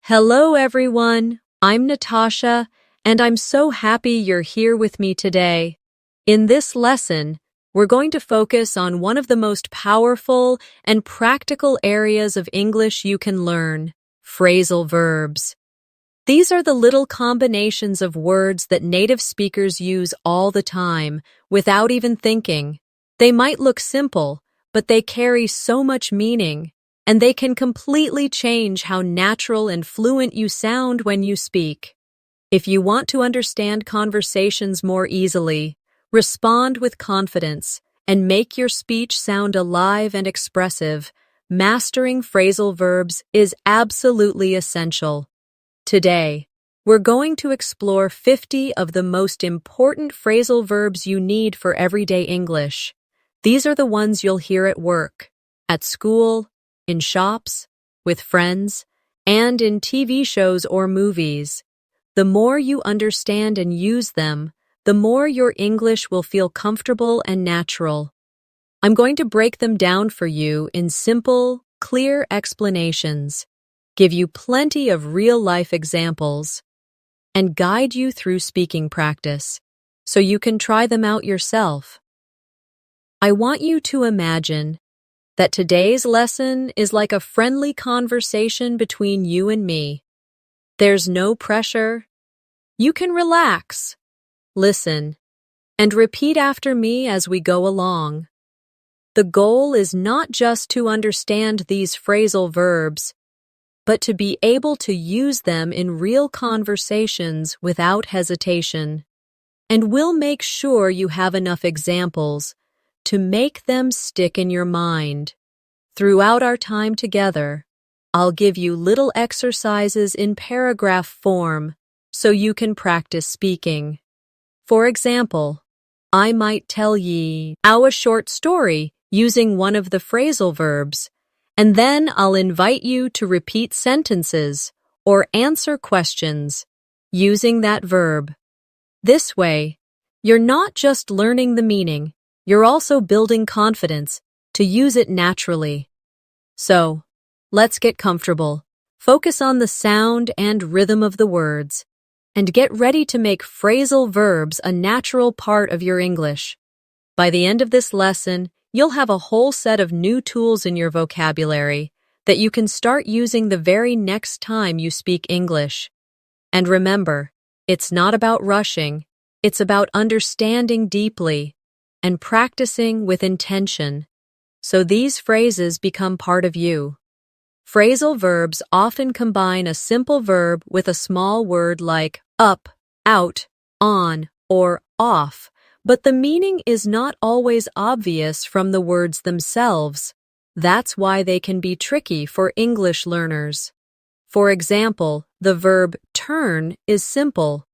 Hello, everyone. I'm Natasha, and I'm so happy you're here with me today. In this lesson, we're going to focus on one of the most powerful and practical areas of English you can learn, phrasal verbs. These are the little combinations of words that native speakers use all the time, without even thinking. They might look simple, but they carry so much meaning, and they can completely change how natural and fluent you sound when you speak. If you want to understand conversations more easily, respond with confidence, and make your speech sound alive and expressive, mastering phrasal verbs is absolutely essential. Today, we're going to explore 50 of the most important phrasal verbs you need for everyday English. These are the ones you'll hear at work, at school, in shops, with friends, and in TV shows or movies. The more you understand and use them, the more your English will feel comfortable and natural. I'm going to break them down for you in simple, clear explanations, give you plenty of real-life examples, and guide you through speaking practice so you can try them out yourself. I want you to imagine that today's lesson is like a friendly conversation between you and me. There's no pressure. You can relax, listen, and repeat after me as we go along. The goal is not just to understand these phrasal verbs, but to be able to use them in real conversations without hesitation. And we'll make sure you have enough examples to make them stick in your mind. Throughout our time together, I'll give you little exercises in paragraph form so you can practice speaking. For example, I might tell ye a short story using one of the phrasal verbs, and then I'll invite you to repeat sentences or answer questions using that verb. This way, you're not just learning the meaning, you're also building confidence to use it naturally. So, let's get comfortable, focus on the sound and rhythm of the words, and get ready to make phrasal verbs a natural part of your English. By the end of this lesson, you'll have a whole set of new tools in your vocabulary that you can start using the very next time you speak English. And remember, it's not about rushing, it's about understanding deeply and practicing with intention, so these phrases become part of you. Phrasal verbs often combine a simple verb with a small word like up, out, on, or off, but the meaning is not always obvious from the words themselves. That's why they can be tricky for English learners. For example, the verb turn is simple,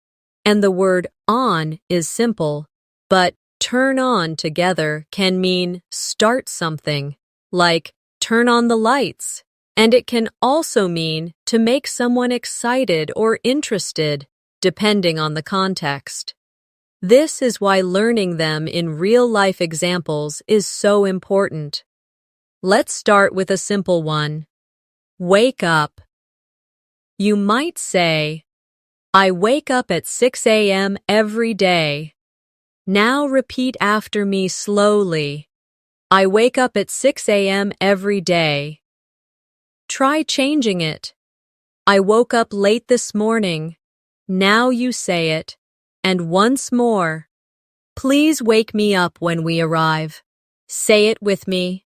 and the word on is simple, but turn on together can mean start something, like turn on the lights, and it can also mean to make someone excited or interested, depending on the context. This is why learning them in real-life examples is so important. Let's start with a simple one. Wake up. You might say, I wake up at 6 a.m. every day. Now repeat after me slowly. I wake up at 6 a.m. every day. Try changing it. I woke up late this morning. Now you say it. And once more. Please wake me up when we arrive. Say it with me.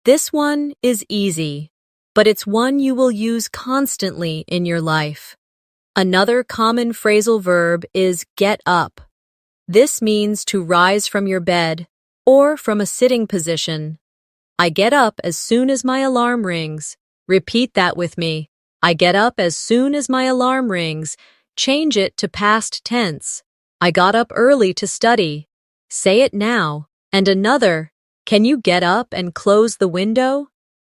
This one is easy, but it's one you will use constantly in your life. Another common phrasal verb is get up. This means to rise from your bed or from a sitting position. I get up as soon as my alarm rings. Repeat that with me. I get up as soon as my alarm rings. Change it to past tense. I got up early to study. Say it now. And another, can you get up and close the window?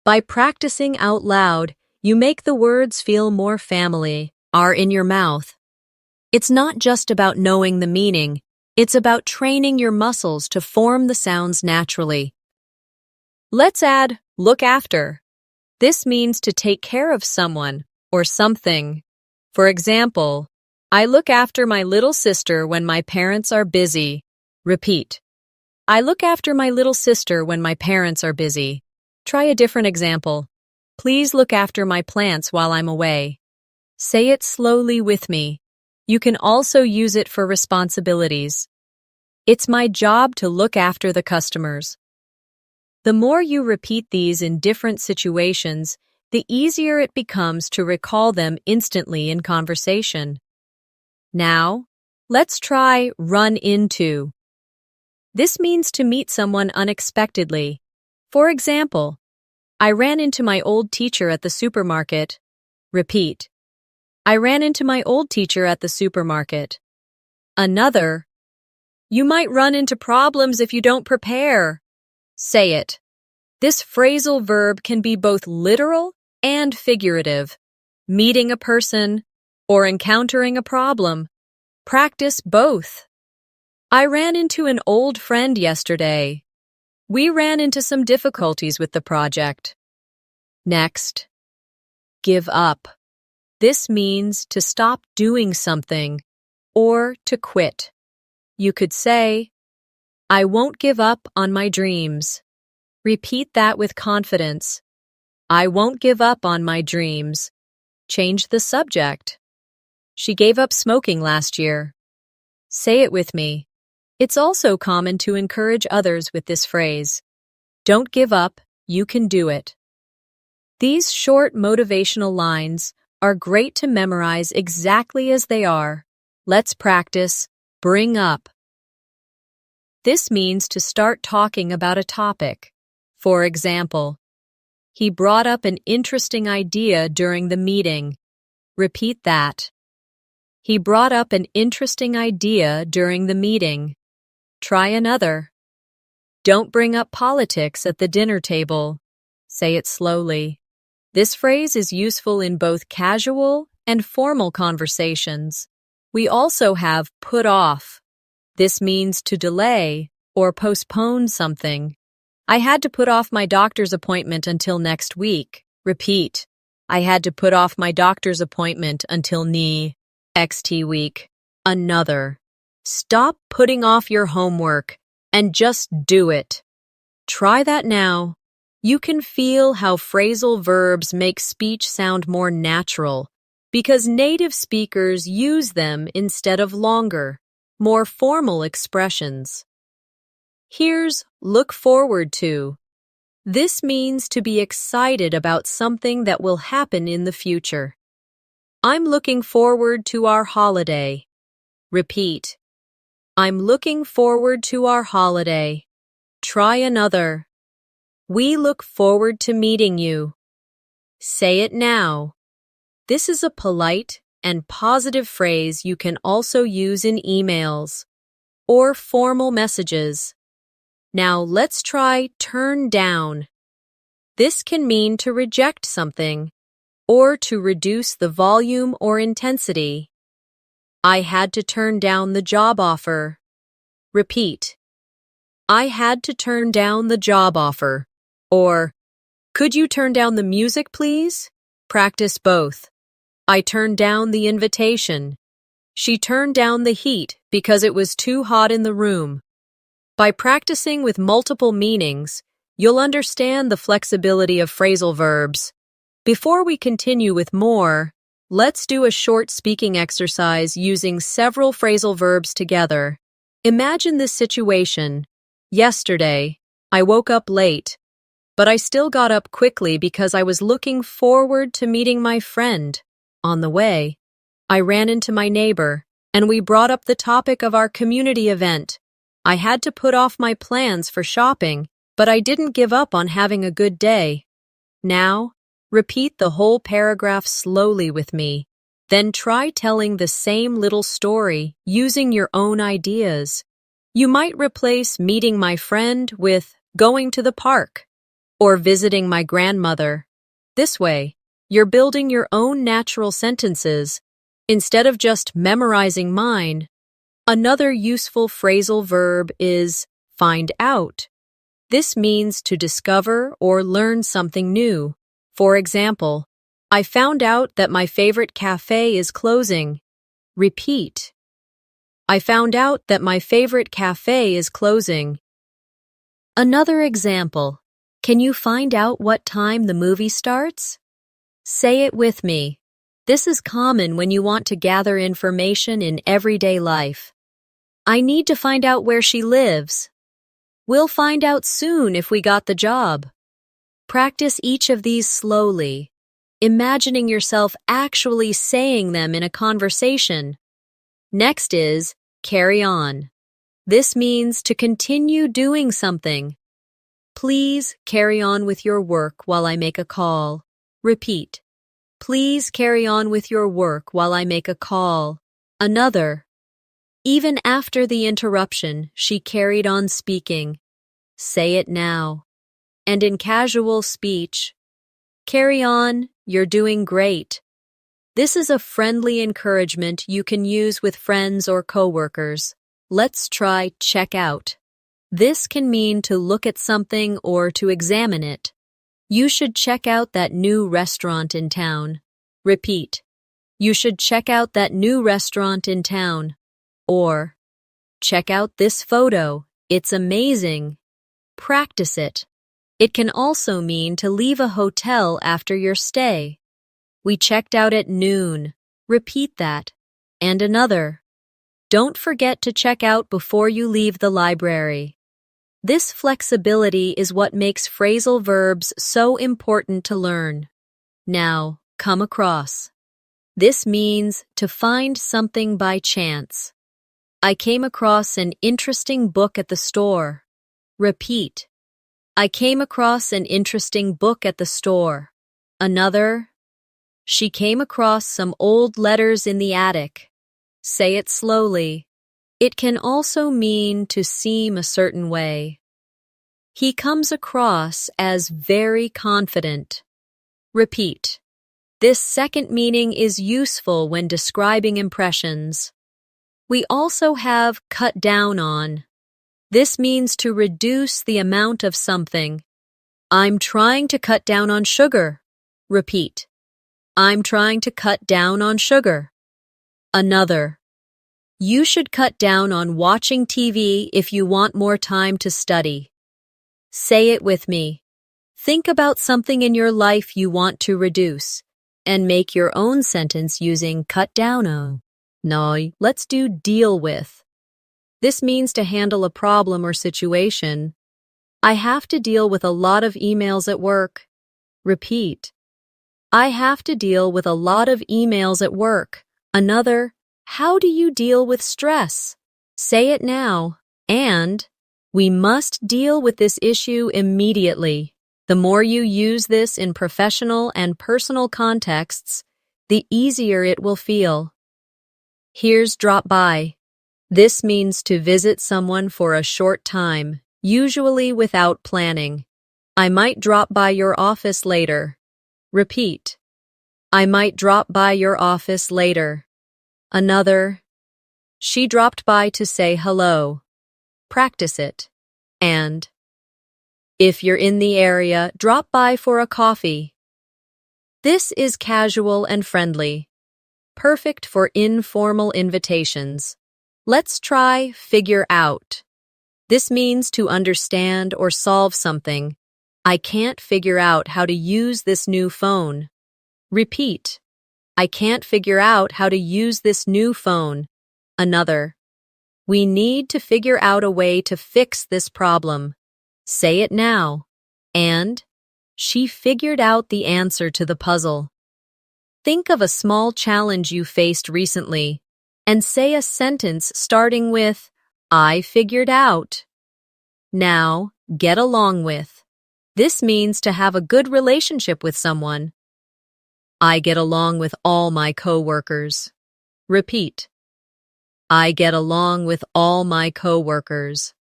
By practicing out loud, you make the words feel more family, are in your mouth. It's not just about knowing the meaning. It's about training your muscles to form the sounds naturally. Let's add look after. This means to take care of someone or something. For example, I look after my little sister when my parents are busy. Repeat. I look after my little sister when my parents are busy. Try a different example. Please look after my plants while I'm away. Say it slowly with me. You can also use it for responsibilities. It's my job to look after the customers. The more you repeat these in different situations, the easier it becomes to recall them instantly in conversation. Now, let's try run into. This means to meet someone unexpectedly. For example, I ran into my old teacher at the supermarket. Repeat. I ran into my old teacher at the supermarket. Another. You might run into problems if you don't prepare. Say it. This phrasal verb can be both literal and figurative. Meeting a person or encountering a problem. Practice both. I ran into an old friend yesterday. We ran into some difficulties with the project. Next, give up. This means to stop doing something or to quit. You could say, I won't give up on my dreams. Repeat that with confidence. I won't give up on my dreams. Change the subject. She gave up smoking last year. Say it with me. It's also common to encourage others with this phrase. Don't give up, you can do it. These short motivational lines are great to memorize exactly as they are. Let's practice bring up. This means to start talking about a topic. For example, he brought up an interesting idea during the meeting. Repeat that. He brought up an interesting idea during the meeting. Try another. Don't bring up politics at the dinner table. Say it slowly. This phrase is useful in both casual and formal conversations. We also have put off. This means to delay or postpone something. I had to put off my doctor's appointment until next week. Repeat. I had to put off my doctor's appointment until next week. Another. Stop putting off your homework and just do it. Try that now. You can feel how phrasal verbs make speech sound more natural because native speakers use them instead of longer, more formal expressions. Here's look forward to. This means to be excited about something that will happen in the future. I'm looking forward to our holiday. Repeat. I'm looking forward to our holiday. Try another. We look forward to meeting you. Say it now. This is a polite and positive phrase you can also use in emails or formal messages. Now let's try turn down. This can mean to reject something or to reduce the volume or intensity. I had to turn down the job offer. Repeat. I had to turn down the job offer. Or, could you turn down the music, please? Practice both. I turned down the invitation. She turned down the heat because it was too hot in the room. By practicing with multiple meanings, you'll understand the flexibility of phrasal verbs. Before we continue with more, let's do a short speaking exercise using several phrasal verbs together. Imagine this situation. Yesterday, I woke up late, but I still got up quickly because I was looking forward to meeting my friend. On the way, I ran into my neighbor, and we brought up the topic of our community event. I had to put off my plans for shopping, but I didn't give up on having a good day. Now, repeat the whole paragraph slowly with me. Then try telling the same little story using your own ideas. You might replace meeting my friend with going to the park or visiting my grandmother. This way, you're building your own natural sentences instead of just memorizing mine. Another useful phrasal verb is find out. This means to discover or learn something new. For example, I found out that my favorite cafe is closing. Repeat. I found out that my favorite cafe is closing. Another example. Can you find out what time the movie starts? Say it with me. This is common when you want to gather information in everyday life. I need to find out where she lives. We'll find out soon if we got the job. Practice each of these slowly, imagining yourself actually saying them in a conversation. Next is carry on. This means to continue doing something. Please carry on with your work while I make a call. Repeat. Please carry on with your work while I make a call. Another. Even after the interruption, she carried on speaking. Say it now. And in casual speech, carry on, you're doing great. This is a friendly encouragement you can use with friends or coworkers. Let's try check out. This can mean to look at something or to examine it. You should check out that new restaurant in town. Repeat. You should check out that new restaurant in town. Or, check out this photo. It's amazing. Practice it. It can also mean to leave a hotel after your stay. We checked out at noon. Repeat that. And another. Don't forget to check out before you leave the library. This flexibility is what makes phrasal verbs so important to learn. Now, come across. This means to find something by chance. I came across an interesting book at the store. Repeat. I came across an interesting book at the store. Another. She came across some old letters in the attic. Say it slowly. It can also mean to seem a certain way. He comes across as very confident. Repeat. This second meaning is useful when describing impressions. We also have cut down on. This means to reduce the amount of something. I'm trying to cut down on sugar. Repeat. I'm trying to cut down on sugar. Another. You should cut down on watching TV if you want more time to study. Say it with me. Think about something in your life you want to reduce, and make your own sentence using cut down on. Now, let's do deal with. This means to handle a problem or situation. I have to deal with a lot of emails at work. Repeat. I have to deal with a lot of emails at work. Another. How do you deal with stress? Say it now. And we must deal with this issue immediately. The more you use this in professional and personal contexts, the easier it will feel. Here's drop by. This means to visit someone for a short time, usually without planning. I might drop by your office later. Repeat. I might drop by your office later. Another. She dropped by to say hello. Practice it. And if you're in the area, drop by for a coffee. This is casual and friendly. Perfect for informal invitations. Let's try figure out. This means to understand or solve something. I can't figure out how to use this new phone. Repeat. I can't figure out how to use this new phone. Another. We need to figure out a way to fix this problem. Say it now. And she figured out the answer to the puzzle. Think of a small challenge you faced recently and say a sentence starting with, I figured out. Now, get along with. This means to have a good relationship with someone. I get along with all my coworkers. Repeat. I get along with all my coworkers.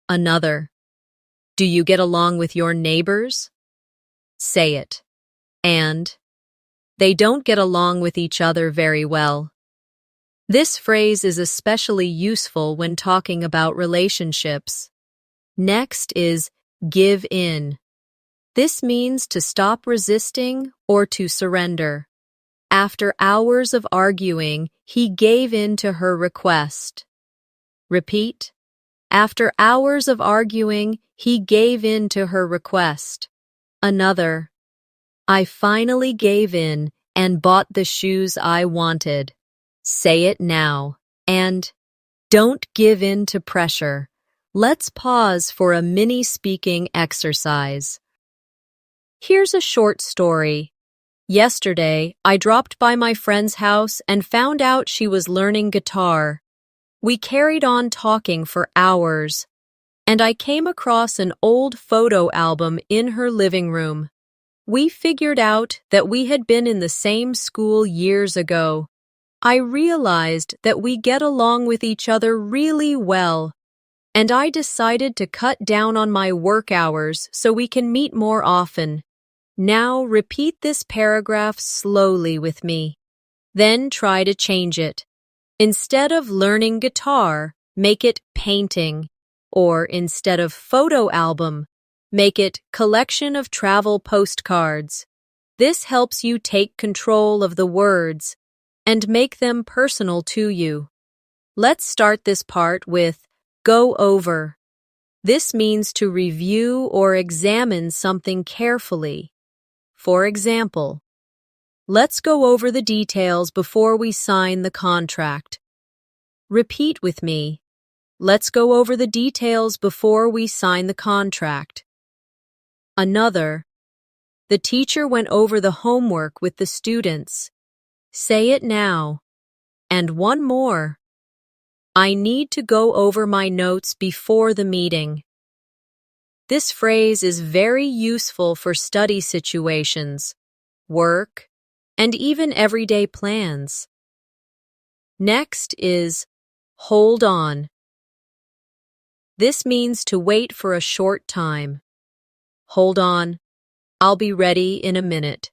Another. Do you get along with your neighbors? Say it. And they don't get along with each other very well. This phrase is especially useful when talking about relationships. Next is give in. This means to stop resisting or to surrender. After hours of arguing, he gave in to her request. Repeat. After hours of arguing, he gave in to her request. Another. I finally gave in and bought the shoes I wanted. Say it now. And don't give in to pressure. Let's pause for a mini speaking exercise. Here's a short story. Yesterday, I dropped by my friend's house and found out she was learning guitar. We carried on talking for hours, and I came across an old photo album in her living room. We figured out that we had been in the same school years ago. I realized that we get along with each other really well, and I decided to cut down on my work hours so we can meet more often. Now repeat this paragraph slowly with me. Then try to change it. Instead of learning guitar, make it painting. Or instead of photo album, make it collection of travel postcards. This helps you take control of the words and make them personal to you. Let's start this part with go over. This means to review or examine something carefully. For example, let's go over the details before we sign the contract. Repeat with me. Let's go over the details before we sign the contract. Another. The teacher went over the homework with the students. Say it now. And one more. I need to go over my notes before the meeting. This phrase is very useful for study situations, work, and even everyday plans. Next is hold on. This means to wait for a short time. Hold on. I'll be ready in a minute.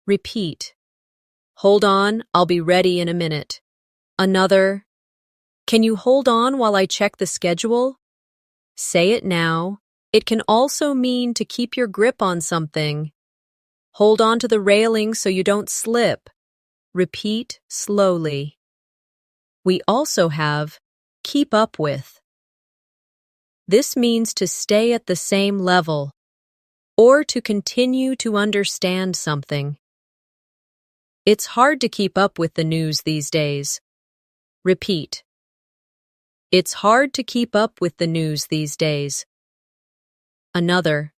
Repeat. Hold on. I'll be ready in a minute. Another. Can you hold on while I check the schedule? Say it now. It can also mean to keep your grip on something. Hold on to the railing so you don't slip. Repeat slowly. We also have keep up with. This means to stay at the same level or to continue to understand something. It's hard to keep up with the news these days. Repeat. It's hard to keep up with the news these days. Another.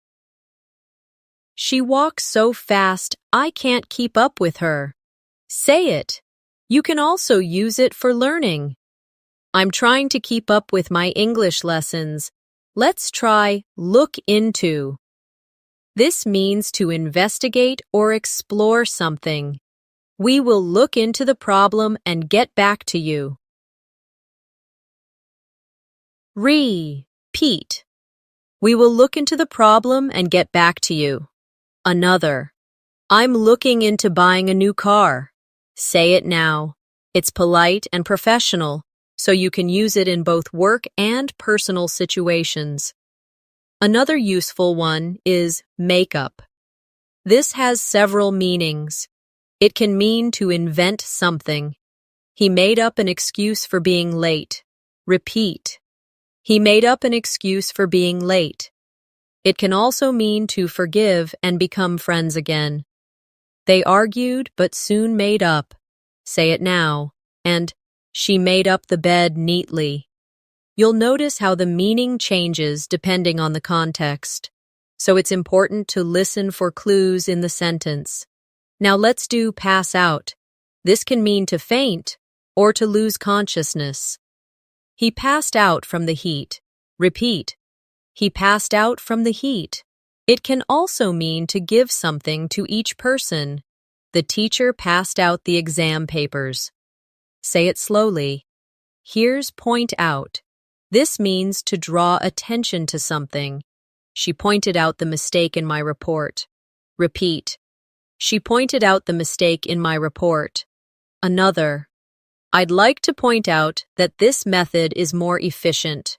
She walks so fast, I can't keep up with her. Say it. You can also use it for learning. I'm trying to keep up with my English lessons. Let's try look into. This means to investigate or explore something. We will look into the problem and get back to you. Repeat. We will look into the problem and get back to you. Another. I'm looking into buying a new car. Say it now. It's polite and professional, so you can use it in both work and personal situations. Another useful one is make up. This has several meanings. It can mean to invent something. He made up an excuse for being late. Repeat. He made up an excuse for being late. It can also mean to forgive and become friends again. They argued but soon made up. Say it now. And she made up the bed neatly. You'll notice how the meaning changes depending on the context. So it's important to listen for clues in the sentence. Now let's do pass out. This can mean to faint or to lose consciousness. He passed out from the heat. Repeat. He passed out from the heat. It can also mean to give something to each person. The teacher passed out the exam papers. Say it slowly. Here's point out. This means to draw attention to something. She pointed out the mistake in my report. Repeat. She pointed out the mistake in my report. Another. I'd like to point out that this method is more efficient.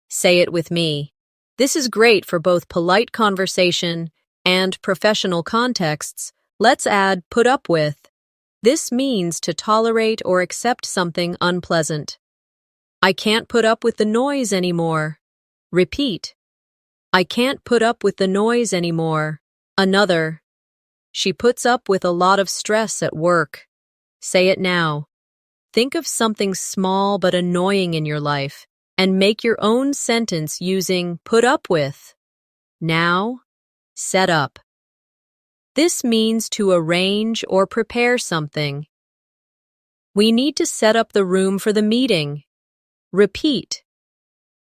Say it with me. This is great for both polite conversation and professional contexts, let's add put up with. This means to tolerate or accept something unpleasant. I can't put up with the noise anymore. Repeat. I can't put up with the noise anymore. Another. She puts up with a lot of stress at work. Say it now. Think of something small but annoying in your life and make your own sentence using put up with. Now, set up. This means to arrange or prepare something. We need to set up the room for the meeting. Repeat.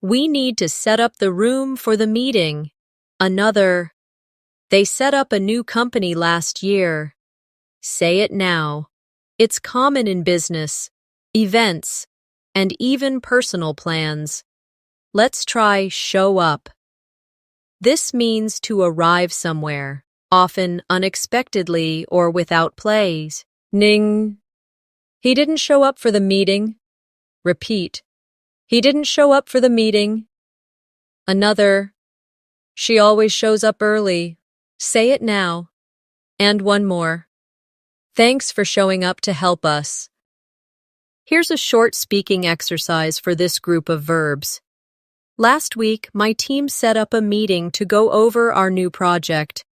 We need to set up the room for the meeting. Another. They set up a new company last year. Say it now. It's common in business, events, and even personal plans. Let's try show up. This means to arrive somewhere, often unexpectedly or without plays. Ning. He didn't show up for the meeting. Repeat. He didn't show up for the meeting. Another. She always shows up early. Say it now. And one more. Thanks for showing up to help us. Here's a short speaking exercise for this group of verbs. Last week, my team set up a meeting to go over our new project.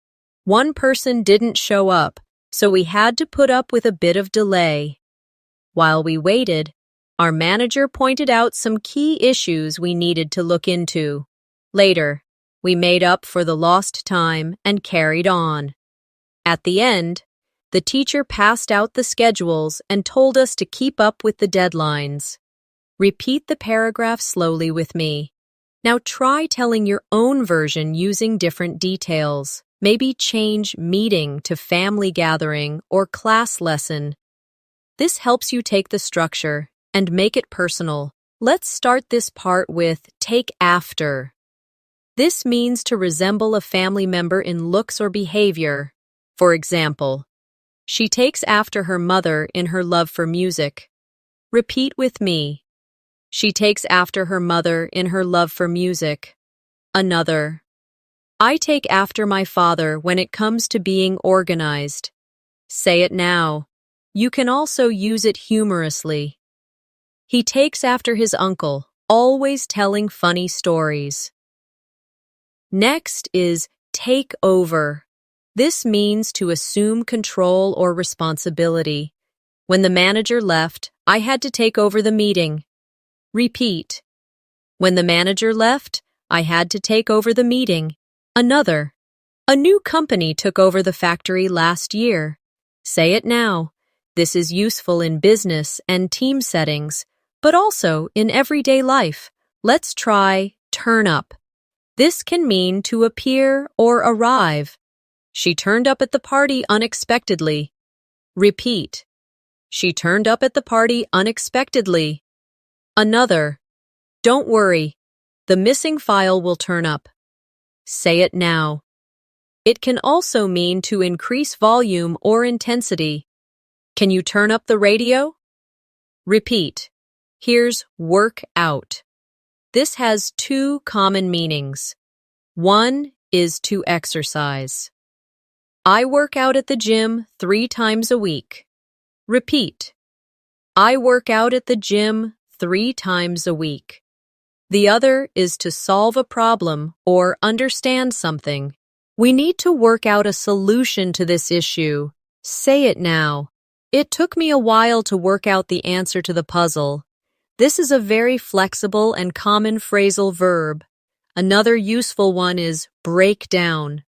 One person didn't show up, so we had to put up with a bit of delay. While we waited, our manager pointed out some key issues we needed to look into. Later, we made up for the lost time and carried on. At the end, the teacher passed out the schedules and told us to keep up with the deadlines. Repeat the paragraph slowly with me. Now try telling your own version using different details. Maybe change meeting to family gathering or class lesson. This helps you take the structure and make it personal. Let's start this part with take after. This means to resemble a family member in looks or behavior. For example, she takes after her mother in her love for music. Repeat with me. She takes after her mother in her love for music. Another. I take after my father when it comes to being organized. Say it now. You can also use it humorously. He takes after his uncle, always telling funny stories. Next is take over. This means to assume control or responsibility. When the manager left, I had to take over the meeting. Repeat. When the manager left, I had to take over the meeting. Another. A new company took over the factory last year. Say it now. This is useful in business and team settings, but also in everyday life. Let's try turn up. This can mean to appear or arrive. She turned up at the party unexpectedly. Repeat. She turned up at the party unexpectedly. Another. Don't worry. The missing file will turn up. Say it now. It can also mean to increase volume or intensity. Can you turn up the radio? Repeat. Here's work out. This has two common meanings. One is to exercise. I work out at the gym 3 times a week. Repeat. I work out at the gym 3 times a week. The other is to solve a problem or understand something. We need to work out a solution to this issue. Say it now. It took me a while to work out the answer to the puzzle. This is a very flexible and common phrasal verb. Another useful one is break down.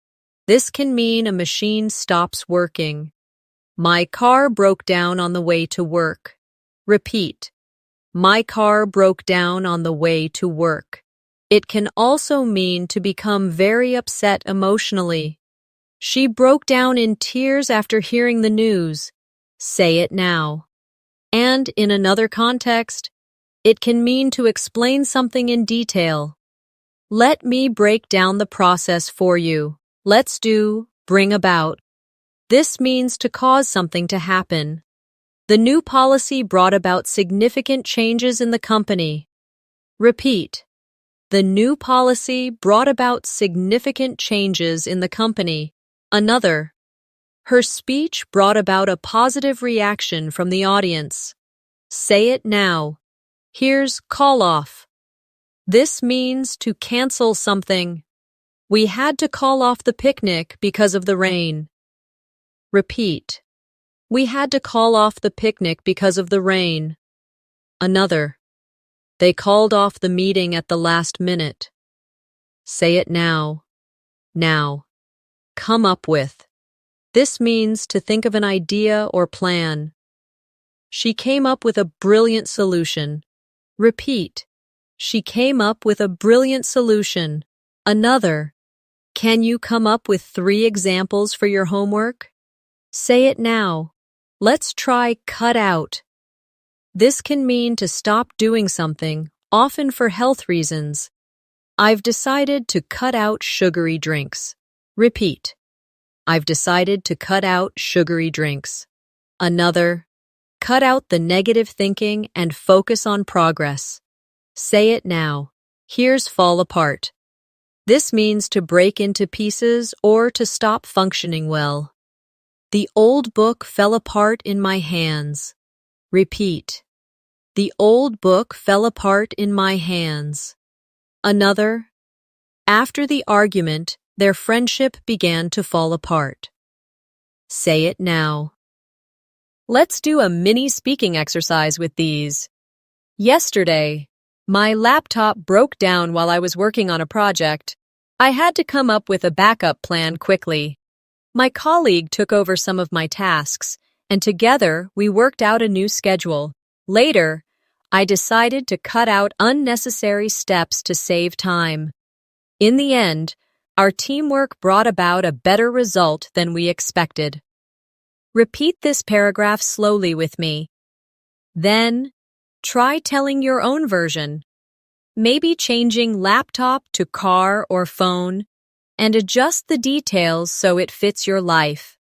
This can mean a machine stops working. My car broke down on the way to work. Repeat. My car broke down on the way to work. It can also mean to become very upset emotionally. She broke down in tears after hearing the news. Say it now. And in another context, it can mean to explain something in detail. Let me break down the process for you. Let's do bring about. This means to cause something to happen. The new policy brought about significant changes in the company. Repeat. The new policy brought about significant changes in the company. Another. Her speech brought about a positive reaction from the audience. Say it now. Here's call off. This means to cancel something. We had to call off the picnic because of the rain. Repeat. We had to call off the picnic because of the rain. Another. They called off the meeting at the last minute. Say it now. Now. Come up with. This means to think of an idea or plan. She came up with a brilliant solution. Repeat. She came up with a brilliant solution. Another. Can you come up with 3 examples for your homework? Say it now. Let's try cut out. This can mean to stop doing something, often for health reasons. I've decided to cut out sugary drinks. Repeat. I've decided to cut out sugary drinks. Another. Cut out the negative thinking and focus on progress. Say it now. Here's fall apart. This means to break into pieces or to stop functioning well. The old book fell apart in my hands. Repeat. The old book fell apart in my hands. Another. After the argument, their friendship began to fall apart. Say it now. Let's do a mini speaking exercise with these. Yesterday, my laptop broke down while I was working on a project. I had to come up with a backup plan quickly. My colleague took over some of my tasks, and together we worked out a new schedule. Later, I decided to cut out unnecessary steps to save time. In the end, our teamwork brought about a better result than we expected. Repeat this paragraph slowly with me. Then, try telling your own version. Maybe changing laptop to car or phone, and adjust the details so it fits your life.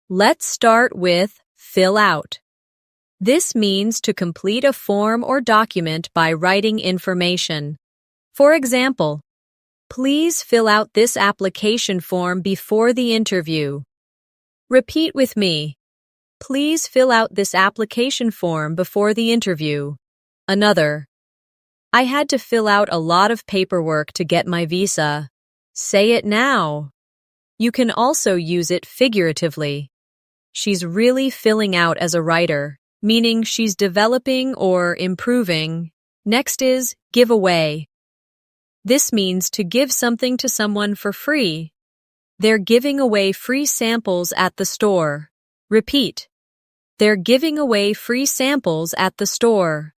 Let's start with fill out. This means to complete a form or document by writing information. For example, please fill out this application form before the interview. Repeat with me. Please fill out this application form before the interview. Another. I had to fill out a lot of paperwork to get my visa. Say it now. You can also use it figuratively. She's really filling out as a writer, meaning she's developing or improving. Next is give away. This means to give something to someone for free. They're giving away free samples at the store. Repeat. They're giving away free samples at the store.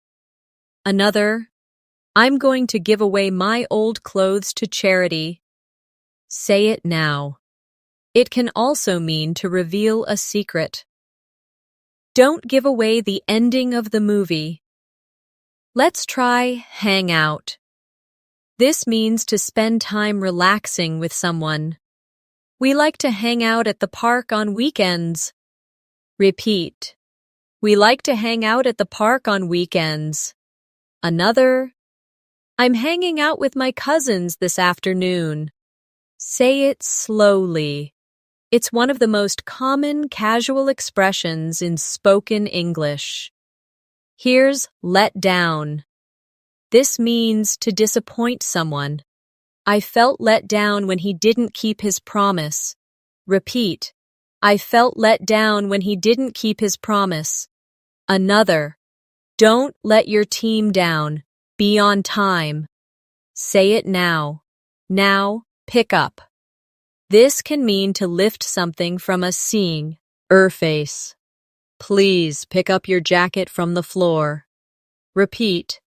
Another. I'm going to give away my old clothes to charity. Say it now. It can also mean to reveal a secret. Don't give away the ending of the movie. Let's try hang out. This means to spend time relaxing with someone. We like to hang out at the park on weekends. Repeat. We like to hang out at the park on weekends. Another. I'm hanging out with my cousins this afternoon. Say it slowly. It's one of the most common casual expressions in spoken English. Here's let down. This means to disappoint someone. I felt let down when he didn't keep his promise. Repeat. I felt let down when he didn't keep his promise. Another. Don't let your team down. Be on time. Say it now. Now, pick up. This can mean to lift something from a seeing, face. Please pick up your jacket from the floor. Repeat.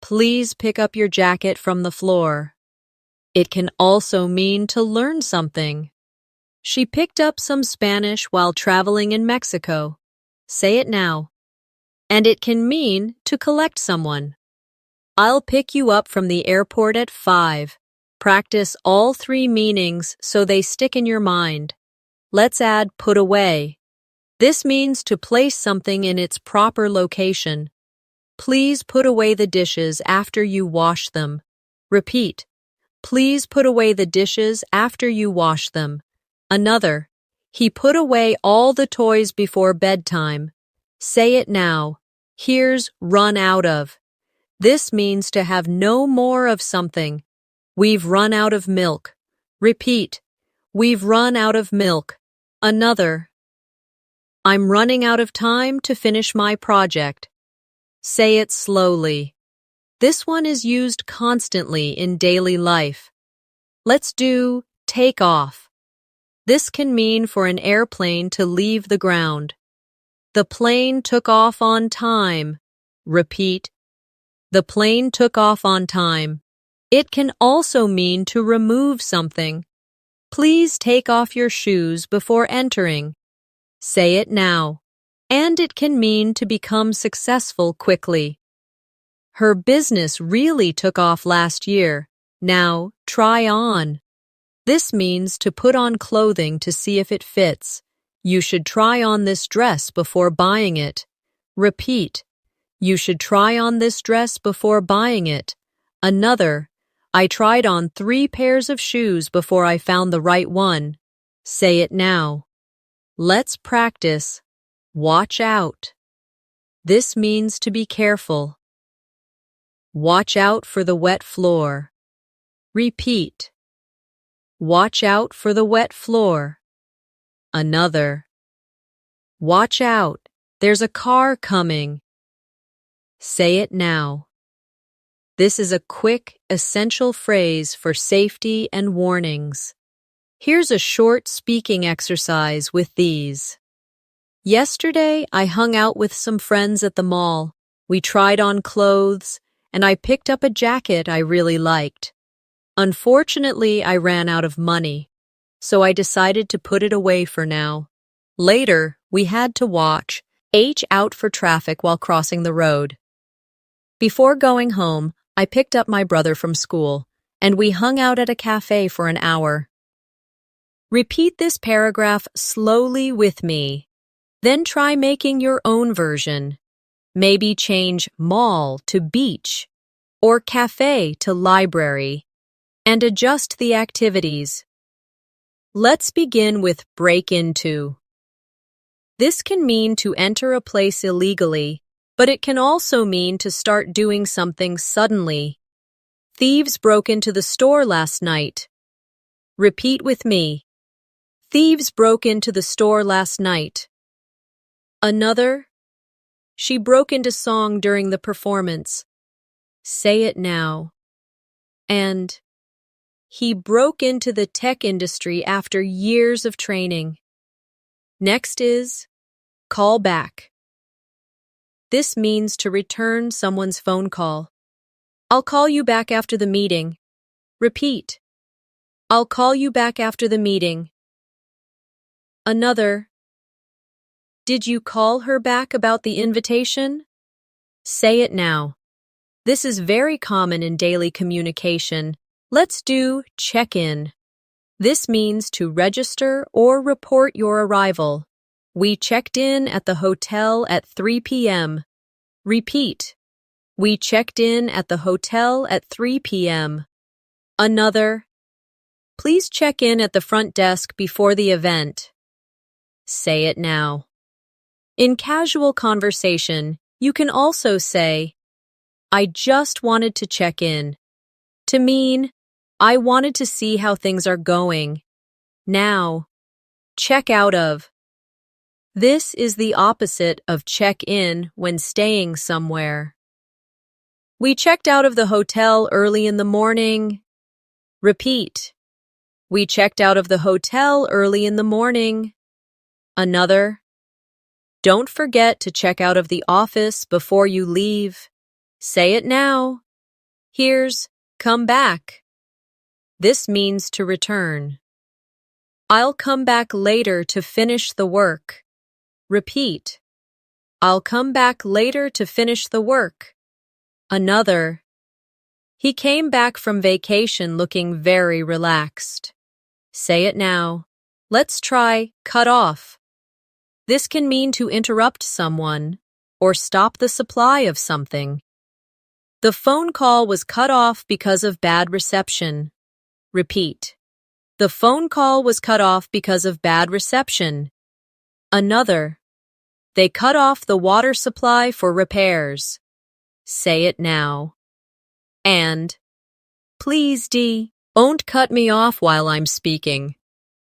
Please pick up your jacket from the floor. It can also mean to learn something. She picked up some Spanish while traveling in Mexico. Say it now. And it can mean to collect someone. I'll pick you up from the airport at 5. Practice all 3 meanings so they stick in your mind. Let's add put away. This means to place something in its proper location. Please put away the dishes after you wash them. Repeat. Please put away the dishes after you wash them. Another. He put away all the toys before bedtime. Say it now. Here's run out of. This means to have no more of something. We've run out of milk. Repeat. We've run out of milk. Another. I'm running out of time to finish my project. Say it slowly. This one is used constantly in daily life. Let's do take off. This can mean for an airplane to leave the ground. The plane took off on time. Repeat. The plane took off on time. It can also mean to remove something. Please take off your shoes before entering. Say it now. And it can mean to become successful quickly. Her business really took off last year. Now, try on. This means to put on clothing to see if it fits. You should try on this dress before buying it. Repeat. You should try on this dress before buying it. Another. I tried on 3 pairs of shoes before I found the right one. Say it now. Let's practice. Watch out. This means to be careful. Watch out for the wet floor. Repeat. Watch out for the wet floor. Another. Watch out. There's a car coming. Say it now. This is a quick, essential phrase for safety and warnings. Here's a short speaking exercise with these. Yesterday, I hung out with some friends at the mall. We tried on clothes, and I picked up a jacket I really liked. Unfortunately, I ran out of money, so I decided to put it away for now. Later, we had to watch H out for traffic while crossing the road. Before going home, I picked up my brother from school, and we hung out at a cafe for an hour. Repeat this paragraph slowly with me. Then try making your own version. Maybe change mall to beach or cafe to library, and adjust the activities. Let's begin with break into. This can mean to enter a place illegally, but it can also mean to start doing something suddenly. Thieves broke into the store last night. Repeat with me. Thieves broke into the store last night. Another. She broke into song during the performance. Say it now. And he broke into the tech industry after years of training. Next is call back. This means to return someone's phone call. I'll call you back after the meeting. Repeat. I'll call you back after the meeting. Another. Did you call her back about the invitation? Say it now. This is very common in daily communication. Let's do check-in. This means to register or report your arrival. We checked in at the hotel at 3 p.m. Repeat. We checked in at the hotel at 3 p.m. Another. Please check in at the front desk before the event. Say it now. In casual conversation, you can also say, I just wanted to check in, to mean, I wanted to see how things are going. Now, check out of. This is the opposite of check in when staying somewhere. We checked out of the hotel early in the morning. Repeat. We checked out of the hotel early in the morning. Another. Don't forget to check out of the office before you leave. Say it now. Here's come back. This means to return. I'll come back later to finish the work. Repeat. I'll come back later to finish the work. Another. He came back from vacation looking very relaxed. Say it now. Let's try cut off. This can mean to interrupt someone or stop the supply of something. The phone call was cut off because of bad reception. Repeat. The phone call was cut off because of bad reception. Another. They cut off the water supply for repairs. Say it now. And. Please, Dee, don't cut me off while I'm speaking.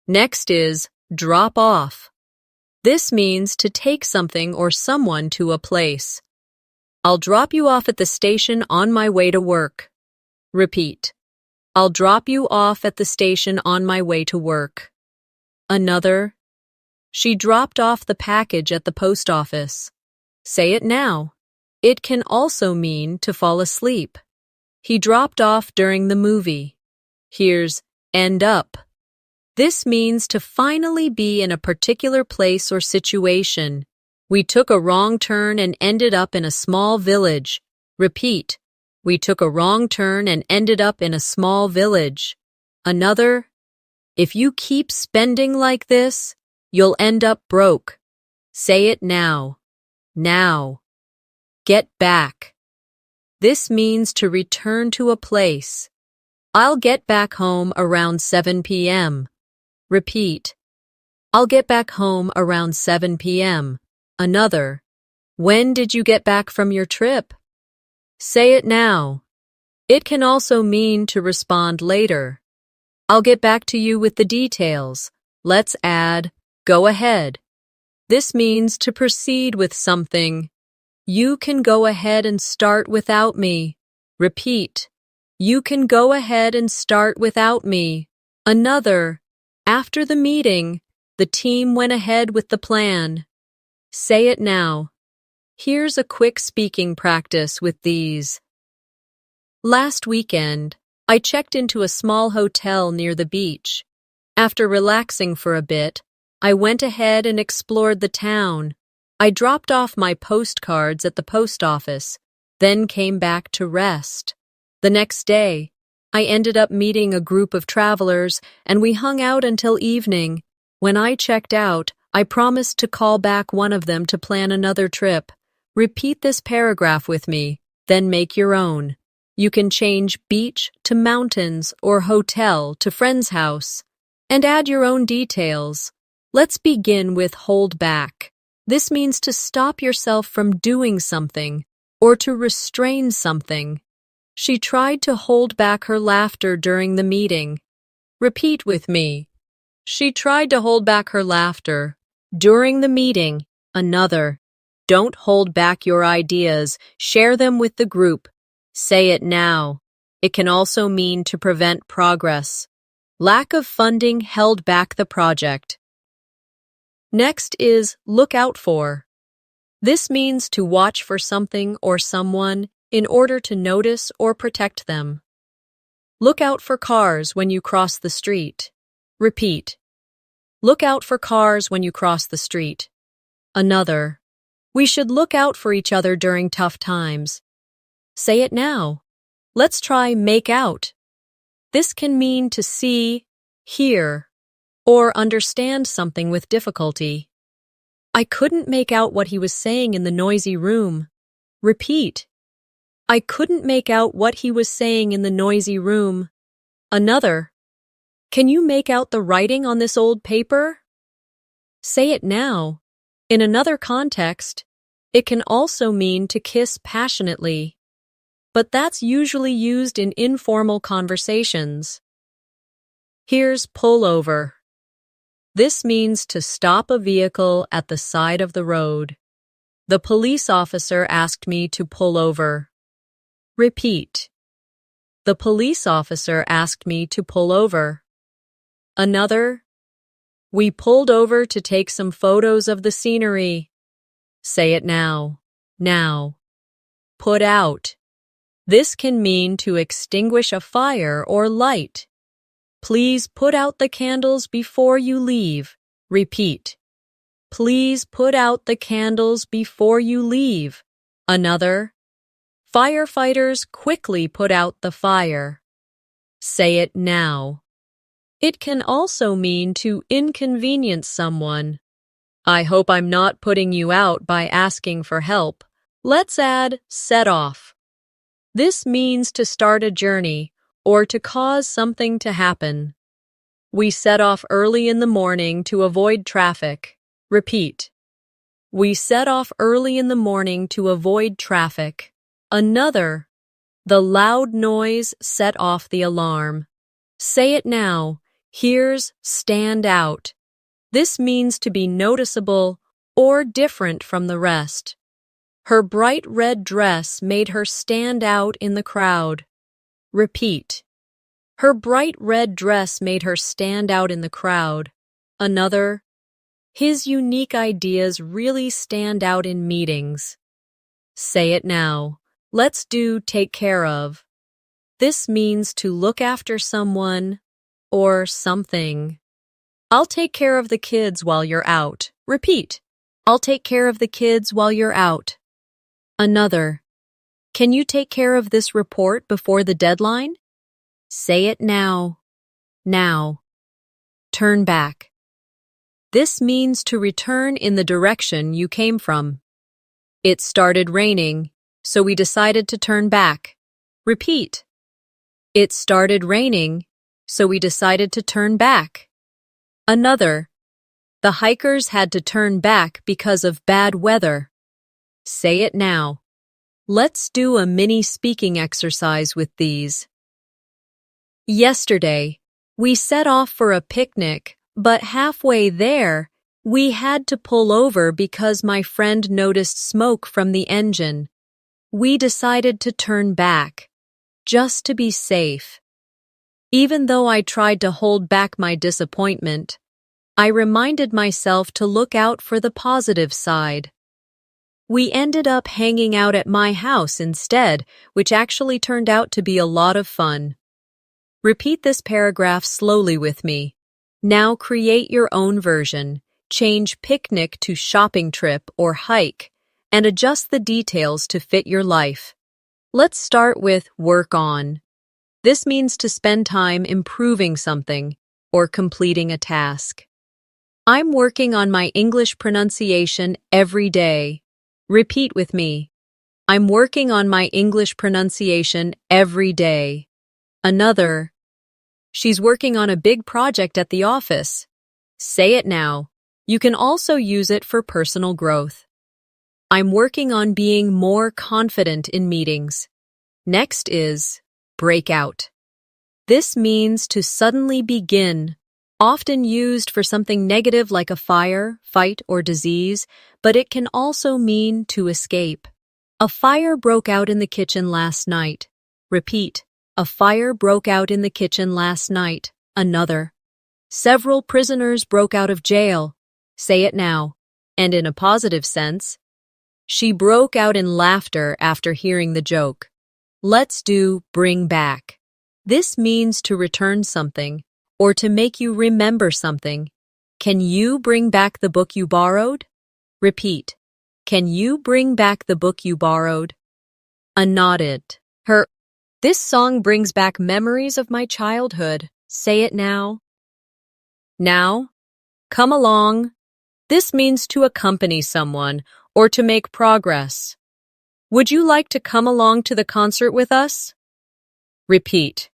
Next is drop off. This means to take something or someone to a place. I'll drop you off at the station on my way to work. Repeat. I'll drop you off at the station on my way to work. Another. She dropped off the package at the post office. Say it now. It can also mean to fall asleep. He dropped off during the movie. Here's end up. This means to finally be in a particular place or situation. We took a wrong turn and ended up in a small village. Repeat. We took a wrong turn and ended up in a small village. Another. If you keep spending like this, you'll end up broke. Say it now. Now. Get back. This means to return to a place. I'll get back home around 7 p.m. Repeat. I'll get back home around 7 p.m. Another. When did you get back from your trip? Say it now. It can also mean to respond later. I'll get back to you with the details. Let's add, go ahead. This means to proceed with something. You can go ahead and start without me. Repeat. You can go ahead and start without me. Another. After the meeting, the team went ahead with the plan. Say it now. Here's a quick speaking practice with these. Last weekend, I checked into a small hotel near the beach. After relaxing for a bit, I went ahead and explored the town. I dropped off my postcards at the post office, then came back to rest. The next day, I ended up meeting a group of travelers, and we hung out until evening. When I checked out, I promised to call back one of them to plan another trip. Repeat this paragraph with me, then make your own. You can change beach to mountains or hotel to friend's house, and add your own details. Let's begin with hold back. This means to stop yourself from doing something or to restrain something. She tried to hold back her laughter during the meeting. Repeat with me. She tried to hold back her laughter during the meeting. Another. Don't hold back your ideas. Share them with the group. Say it now. It can also mean to prevent progress. Lack of funding held back the project. Next is look out for. This means to watch for something or someone in order to notice or protect them. Look out for cars when you cross the street. Repeat. Look out for cars when you cross the street. Another. We should look out for each other during tough times. Say it now. Let's try make out. This can mean to see, hear, or understand something with difficulty. I couldn't make out what he was saying in the noisy room. Repeat. I couldn't make out what he was saying in the noisy room. Another. Can you make out the writing on this old paper? Say it now. In another context, it can also mean to kiss passionately, but that's usually used in informal conversations. Here's pull over. This means to stop a vehicle at the side of the road. The police officer asked me to pull over. Repeat. The police officer asked me to pull over. Another. We pulled over to take some photos of the scenery. Say it now. Now. Put out. This can mean to extinguish a fire or light. Please put out the candles before you leave. Repeat. Please put out the candles before you leave. Another. Firefighters quickly put out the fire. Say it now. It can also mean to inconvenience someone. I hope I'm not putting you out by asking for help. Let's add set off. This means to start a journey or to cause something to happen. We set off early in the morning to avoid traffic. Repeat. We set off early in the morning to avoid traffic. Another. The loud noise set off the alarm. Say it now. Here's stand out. This means to be noticeable or different from the rest. Her bright red dress made her stand out in the crowd. Repeat. Her bright red dress made her stand out in the crowd. Another. His unique ideas really stand out in meetings. Say it now. Let's do take care of. This means to look after someone or something. I'll take care of the kids while you're out. Repeat. I'll take care of the kids while you're out. Another. Can you take care of this report before the deadline? Say it now. Now. Turn back. This means to return in the direction you came from. It started raining, so we decided to turn back. Repeat. It started raining, so we decided to turn back. Another. The hikers had to turn back because of bad weather. Say it now. Let's do a mini speaking exercise with these. Yesterday, we set off for a picnic, but halfway there, we had to pull over because my friend noticed smoke from the engine. We decided to turn back, just to be safe. Even though I tried to hold back my disappointment, I reminded myself to look out for the positive side. We ended up hanging out at my house instead, which actually turned out to be a lot of fun. Repeat this paragraph slowly with me. Now create your own version. Change picnic to shopping trip or hike, and adjust the details to fit your life. Let's start with work on. This means to spend time improving something or completing a task. I'm working on my English pronunciation every day. Repeat with me. I'm working on my English pronunciation every day. Another. She's working on a big project at the office. Say it now. You can also use it for personal growth. I'm working on being more confident in meetings. Next is break out. This means to suddenly begin, often used for something negative like a fire, fight, or disease, but it can also mean to escape. A fire broke out in the kitchen last night. Repeat. A fire broke out in the kitchen last night. Another. Several prisoners broke out of jail. Say it now. And in a positive sense. She broke out in laughter after hearing the joke. Let's do bring back. This means to return something or to make you remember something. Can you bring back the book you borrowed? Repeat. Can you bring back the book you borrowed? A nodded. This song brings back memories of my childhood. Say it now. Now. Come along. This means to accompany someone or to make progress. Would you like to come along to the concert with us? Repeat.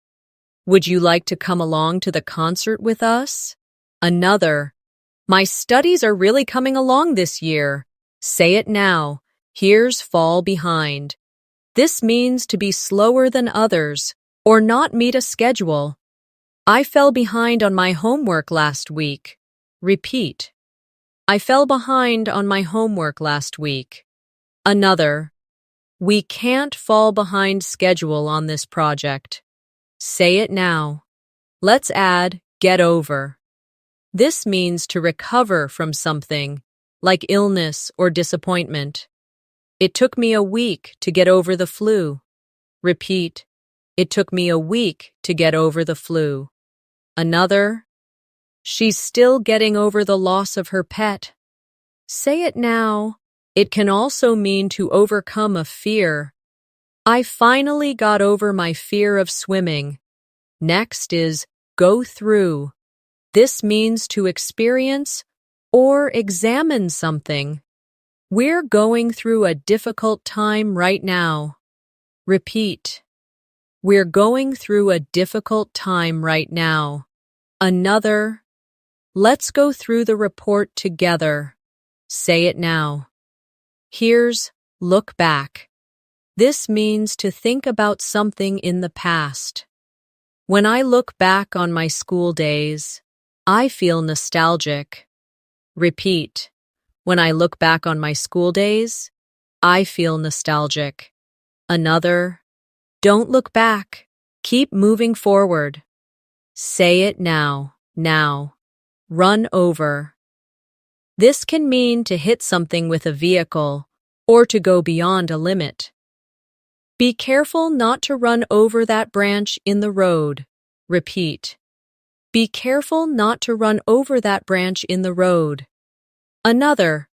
Would you like to come along to the concert with us? Another. My studies are really coming along this year. Say it now. Here's fall behind. This means to be slower than others or not meet a schedule. I fell behind on my homework last week. Repeat. I fell behind on my homework last week. Another. We can't fall behind schedule on this project. Say it now. Let's add get over. This means to recover from something, like illness or disappointment. It took me a week to get over the flu. Repeat. It took me a week to get over the flu. Another. She's still getting over the loss of her pet. Say it now. It can also mean to overcome a fear. I finally got over my fear of swimming. Next is go through. This means to experience or examine something. We're going through a difficult time right now. Repeat. We're going through a difficult time right now. Another, let's go through the report together. Say it now. Here's look back. This means to think about something in the past. When I look back on my school days, I feel nostalgic. Repeat. When I look back on my school days, I feel nostalgic. Another, don't look back. Keep moving forward. Say it now. Now. Run over. This can mean to hit something with a vehicle or to go beyond a limit. Be careful not to run over that branch in the road. Repeat. Be careful not to run over that branch in the road. Another.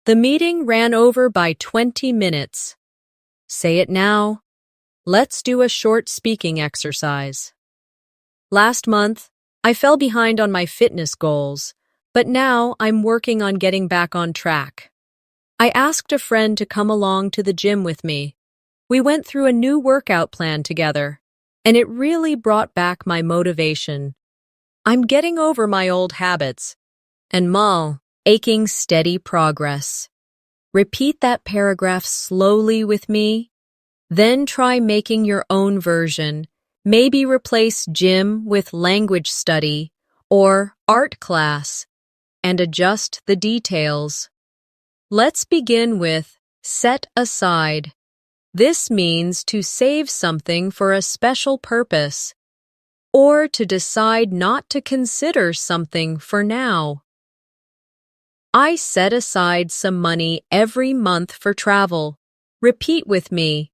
The meeting ran over by 20 minutes. Say it now. Let's do a short speaking exercise. Last month, I fell behind on my fitness goals, but now I'm working on getting back on track. I asked a friend to come along to the gym with me. We went through a new workout plan together, and it really brought back my motivation. I'm getting over my old habits. And aching steady progress. Repeat that paragraph slowly with me. Then try making your own version. Maybe replace gym with language study or art class and adjust the details. Let's begin with set aside. This means to save something for a special purpose or to decide not to consider something for now. I set aside some money every month for travel. Repeat with me.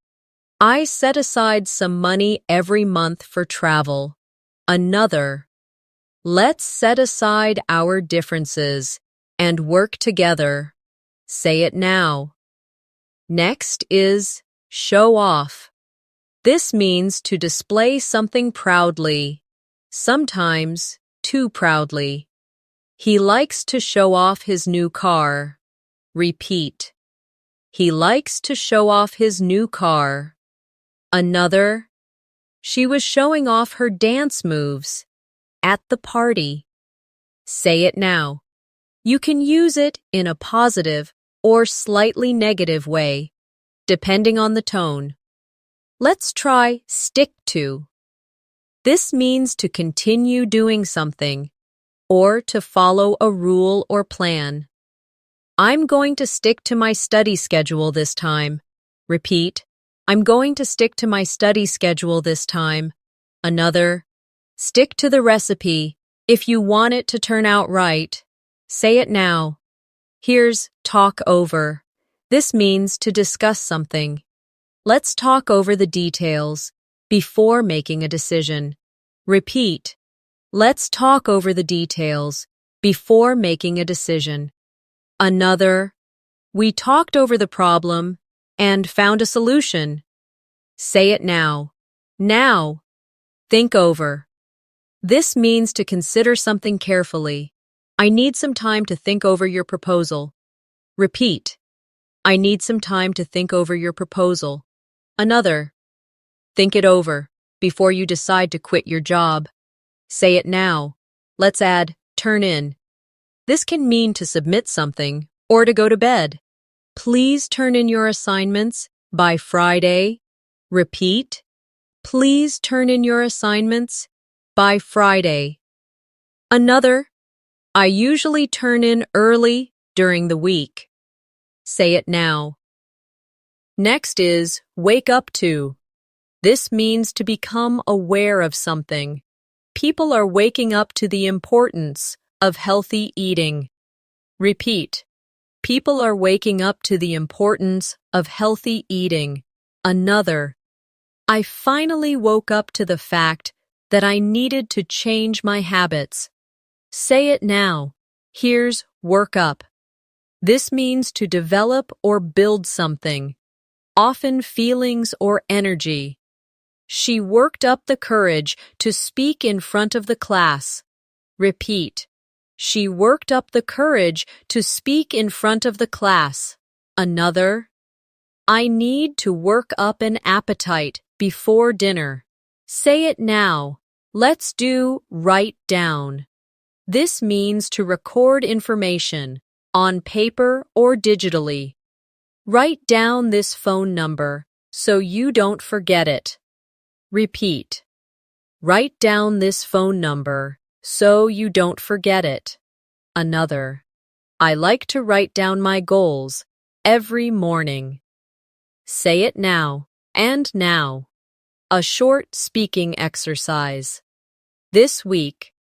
I set aside some money every month for travel. Another. Let's set aside our differences and work together. Say it now. Next is show off. This means to display something proudly, sometimes too proudly. He likes to show off his new car. Repeat. He likes to show off his new car. Another. She was showing off her dance moves at the party. Say it now. You can use it in a positive or slightly negative way, depending on the tone. Let's try stick to. This means to continue doing something or to follow a rule or plan. I'm going to stick to my study schedule this time. Repeat. I'm going to stick to my study schedule this time. Another. Stick to the recipe if you want it to turn out right. Say it now. Here's talk over. This means to discuss something. Let's talk over the details before making a decision. Repeat. Let's talk over the details before making a decision. Another. We talked over the problem and found a solution. Say it now. Now. Think over. This means to consider something carefully. I need some time to think over your proposal. Repeat. I need some time to think over your proposal. Another. Think it over before you decide to quit your job. Say it now. Let's add turn in. This can mean to submit something or to go to bed. Please turn in your assignments by Friday. Repeat. Please turn in your assignments by Friday. Another. I usually turn in early during the week. Say it now. Next is wake up to. This means to become aware of something. People are waking up to the importance of healthy eating. Repeat. People are waking up to the importance of healthy eating. Another. I finally woke up to the fact that I needed to change my habits. Say it now. Here's work up. This means to develop or build something, often feelings or energy. She worked up the courage to speak in front of the class. Repeat. She worked up the courage to speak in front of the class. Another. I need to work up an appetite before dinner. Say it now. Let's do write down. This means to record information on paper or digitally. Write down this phone number so you don't forget it. Repeat. Write down this phone number so you don't forget it. Another. I like to write down my goals every morning. Say it now and now. A short speaking exercise. This week,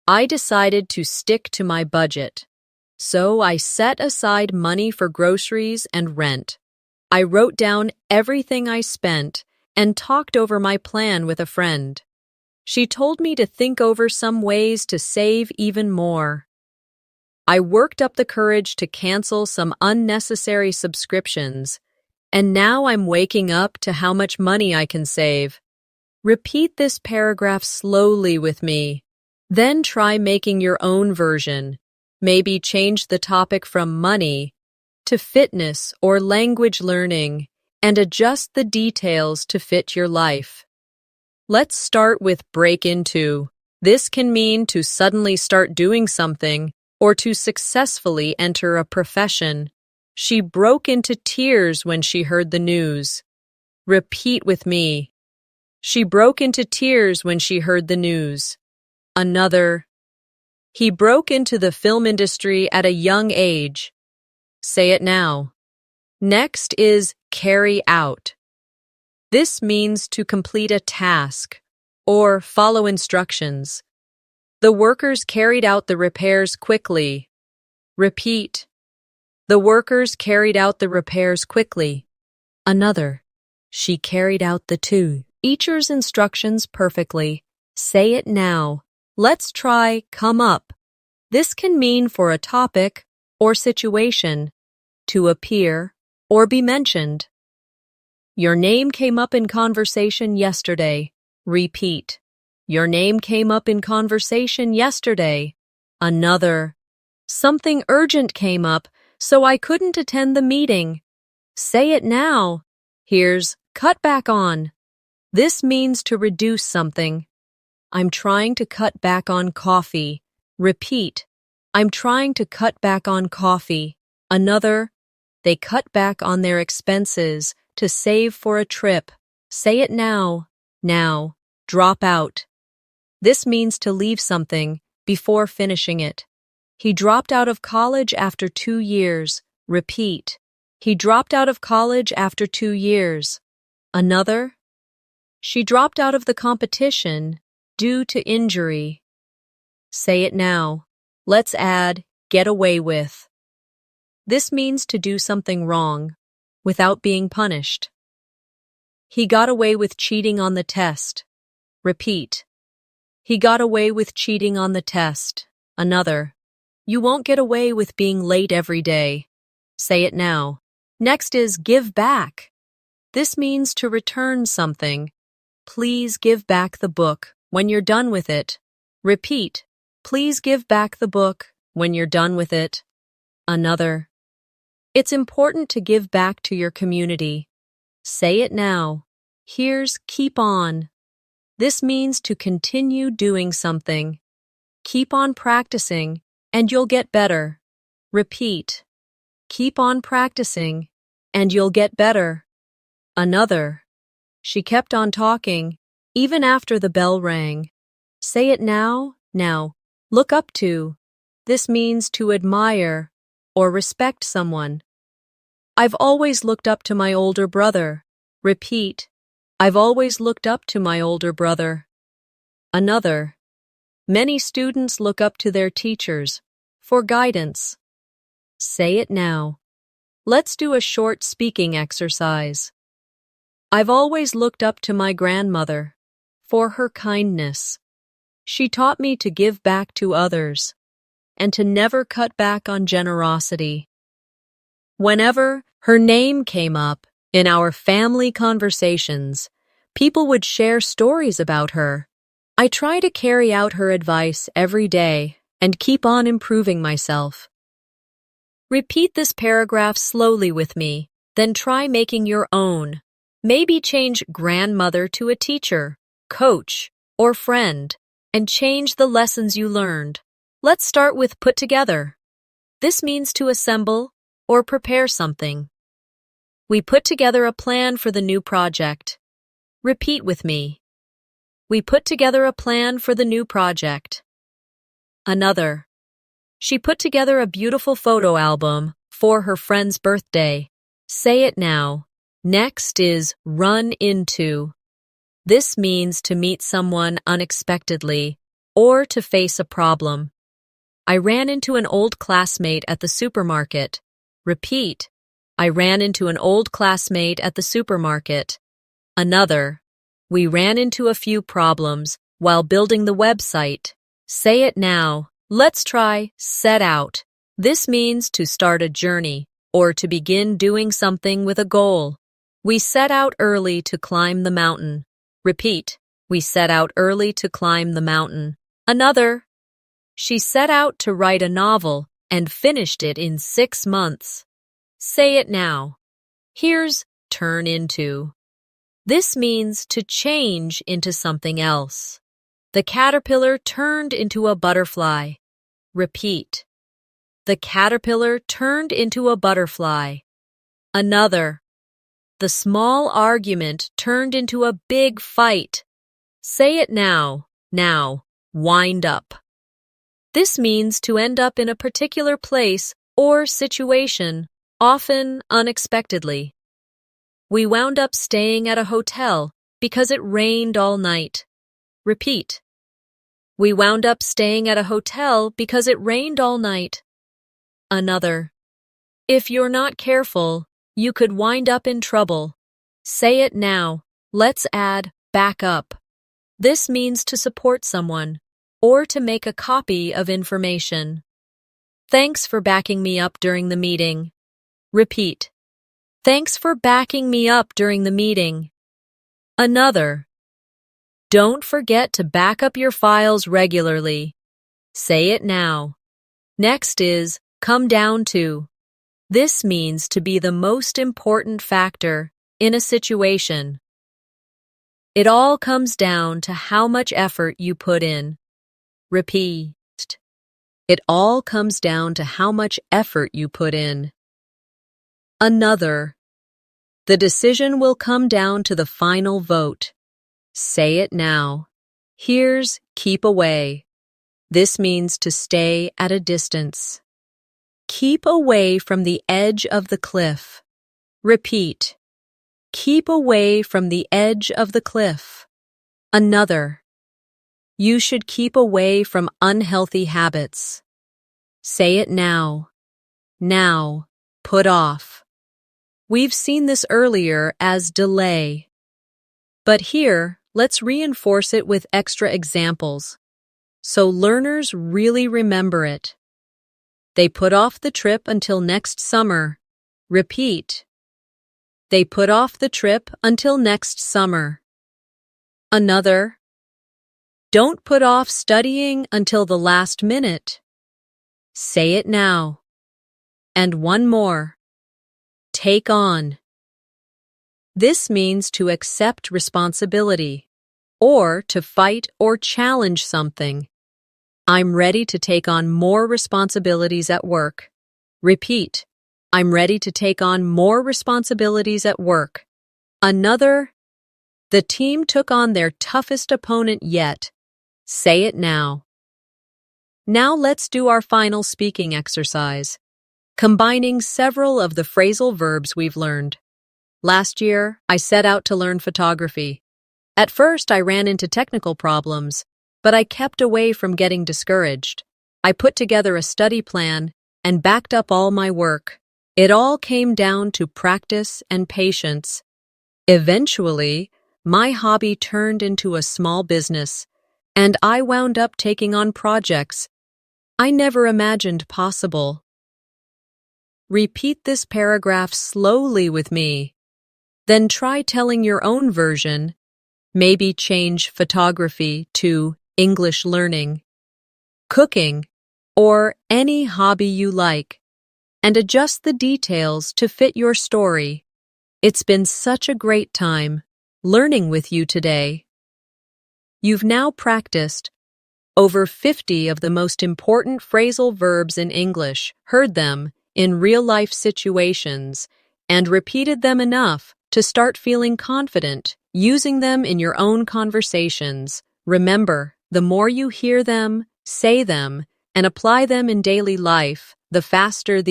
I decided to stick to my budget. So I set aside money for groceries and rent. I wrote down everything I spent and talked over my plan with a friend. She told me to think over some ways to save even more. I worked up the courage to cancel some unnecessary subscriptions, and now I'm waking up to how much money I can save. Repeat this paragraph slowly with me. Then try making your own version. Maybe change the topic from money to fitness or language learning and adjust the details to fit your life. Let's start with break into. This can mean to suddenly start doing something or to successfully enter a profession. She broke into tears when she heard the news. Repeat with me. She broke into tears when she heard the news. Another. He broke into the film industry at a young age. Say it now. Next is carry out. This means to complete a task or follow instructions. The workers carried out the repairs quickly. Repeat. The workers carried out the repairs quickly. Another. She carried out the teacher's instructions perfectly. Say it now. Let's try come up. This can mean for a topic or situation, to appear or be mentioned. Your name came up in conversation yesterday. Repeat. Your name came up in conversation yesterday. Another. Something urgent came up, so I couldn't attend the meeting. Say it now. Here's cut back on. This means to reduce something. I'm trying to cut back on coffee. Repeat. I'm trying to cut back on coffee. Another. They cut back on their expenses to save for a trip. Say it now. Now. Drop out. This means to leave something before finishing it. He dropped out of college after 2 years. Repeat. He dropped out of college after 2 years. Another. She dropped out of the competition due to injury. Say it now. Let's add get away with. This means to do something wrong without being punished. He got away with cheating on the test. Repeat. He got away with cheating on the test. Another. You won't get away with being late every day. Say it now. Next is give back. This means to return something. Please give back the book when you're done with it. Repeat. Please give back the book when you're done with it. Another. It's important to give back to your community. Say it now. Here's keep on. This means to continue doing something. Keep on practicing, and you'll get better. Repeat. Keep on practicing, and you'll get better. Another. She kept on talking, even after the bell rang. Say it now. Now. Look up to. This means to admire or respect someone. I've always looked up to my older brother. Repeat. I've always looked up to my older brother. Another. Many students look up to their teachers for guidance. Say it now. Let's do a short speaking exercise. I've always looked up to my grandmother for her kindness. She taught me to give back to others and to never cut back on generosity. Whenever her name came up in our family conversations, people would share stories about her. I try to carry out her advice every day and keep on improving myself. Repeat this paragraph slowly with me, then try making your own. Maybe change grandmother to a teacher, coach, or friend. and change the lessons you learned. Let's start with put together. This means to assemble or prepare something. We put together a plan for the new project. Repeat with me. We put together a plan for the new project. Another. She put together a beautiful photo album for her friend's birthday. Say it now. Next is run into. This means to meet someone unexpectedly or to face a problem. I ran into an old classmate at the supermarket. Repeat. I ran into an old classmate at the supermarket. Another. We ran into a few problems while building the website. Say it now. Let's try set out. This means to start a journey or to begin doing something with a goal. We set out early to climb the mountain. Repeat. We set out early to climb the mountain. Another. She set out to write a novel and finished it in 6 months. Say it now. Here's turn into. This means to change into something else. The caterpillar turned into a butterfly. Repeat. The caterpillar turned into a butterfly. Another. The small argument turned into a big fight. Say it now. Now, wind up. This means to end up in a particular place or situation, often unexpectedly. We wound up staying at a hotel because it rained all night. Repeat. We wound up staying at a hotel because it rained all night. Another. If you're not careful, you could wind up in trouble. Say it now. Let's add back up. This means to support someone or to make a copy of information. Thanks for backing me up during the meeting. Repeat. Thanks for backing me up during the meeting. Another. Don't forget to back up your files regularly. Say it now. Next is come down to. This means to be the most important factor in a situation. It all comes down to how much effort you put in. Repeat. It all comes down to how much effort you put in. Another. The decision will come down to the final vote. Say it now. Here's keep away. This means to stay at a distance. Keep away from the edge of the cliff. Repeat. Keep away from the edge of the cliff. Another. You should keep away from unhealthy habits. Say it now. Now, put off. We've seen this earlier as delay. But here, let's reinforce it with extra examples, so learners really remember it. They put off the trip until next summer. Repeat. They put off the trip until next summer. Another. Don't put off studying until the last minute. Say it now. And one more. Take on. This means to accept responsibility, or to fight or challenge something. I'm ready to take on more responsibilities at work. Repeat. I'm ready to take on more responsibilities at work. Another. The team took on their toughest opponent yet. Say it now. Now let's do our final speaking exercise, combining several of the phrasal verbs we've learned. Last year, I set out to learn photography. At first, I ran into technical problems, but I kept away from getting discouraged. I put together a study plan and backed up all my work. It all came down to practice and patience. Eventually, my hobby turned into a small business, and I wound up taking on projects I never imagined possible. Repeat this paragraph slowly with me. Then try telling your own version. Maybe change photography to English learning, cooking, or any hobby you like, and adjust the details to fit your story. It's been such a great time learning with you today. You've now practiced over 50 of the most important phrasal verbs in English, heard them in real-life situations, and repeated them enough to start feeling confident using them in your own conversations. Remember, the more you hear them, say them, and apply them in daily life, the faster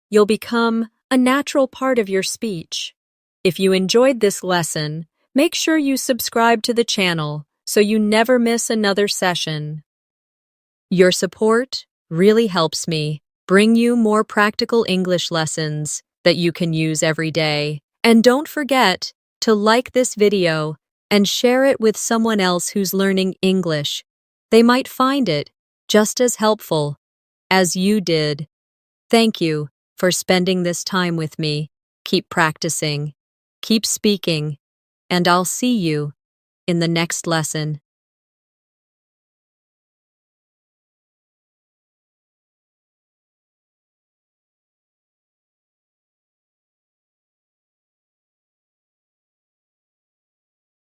you'll become a natural part of your speech. If you enjoyed this lesson, make sure you subscribe to the channel so you never miss another session. Your support really helps me bring you more practical English lessons that you can use every day. And don't forget to like this video and share it with someone else who's learning English. They might find it just as helpful as you did. Thank you for spending this time with me. Keep practicing, keep speaking, and I'll see you in the next lesson.